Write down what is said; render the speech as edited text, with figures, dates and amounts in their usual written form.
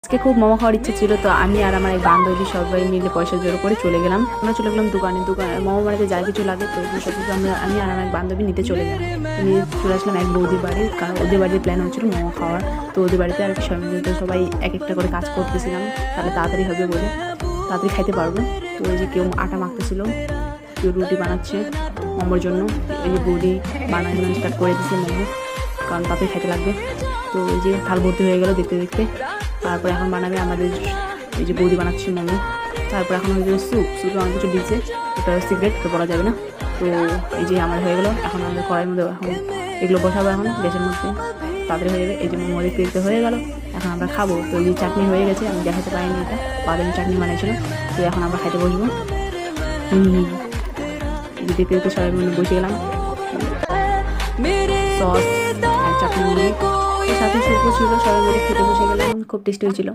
আজকে খুব মোমো খাওয়ার ইচ্ছে ছিল, তো আমি আর আমার এক বান্ধবী সবাই মিলে পয়সা জোর করে চলে গেলাম। আমরা চলে গেলাম দোকানে মোমো বানাতে যা কিছু লাগে, তো সব কিছু আমি আর আমার এক বান্ধবী নিতে চলে গেলাম। নিয়ে চলে আসলাম এক বৌদির বাড়ি, কারণ ওদের বাড়ির প্ল্যান হচ্ছিল মোমো খাওয়ার। তো ওদের বাড়িতে আর কি সবাই এক একটা করে কাজ করতেছিলাম, তাহলে তাড়াতাড়ি হবে বলে, তাড়াতাড়ি খাইতে পারবো। তো ওই যে কেউ আটা মাখতেছিল, কেউ রুটি বানাচ্ছে মোমোর জন্য। এই যে বৌদি বানানো স্টার্ট করে দিচ্ছে মোমো, কারণ তাড়াতাড়ি খেতে লাগবে। তো ওই যে থাল ভর্তি হয়ে গেল দেখতে দেখতে। তারপর এখন বানাবে আমাদের এই যে বৌদি বানাচ্ছে মোমো। তারপর এখন ওই যে স্যুপে অনেক কিছু দিচ্ছে, ওটা সিক্রেট, তো বলা যাবে না। তো এই যে আমার হয়ে গেলো, এখন আমাদের কড়াইয়ের মধ্যে এখন এগুলো বসাবো এখন গ্যাসের মধ্যে, তাড়াতাড়ি হয়ে যাবে। এই যে মোমো দেখতে দেখতে হয়ে গেলো, এখন আমরা খাবো। তো এই যে চাটনি হয়ে গেছে, আমি দেখাতে পারিনি, এটা বাদামি চাটনি বানিয়েছিল। তো এখন আমরা খাইতে বসবো। দেখতে দেখতে সবাই মিলে বসে গেলাম, সস আর চাটনি নিয়ে, সাথে স্যুপও ছিল, সবাই মিলে খেতে বসে গেলাম। খুব টেস্টি হয়েছিল।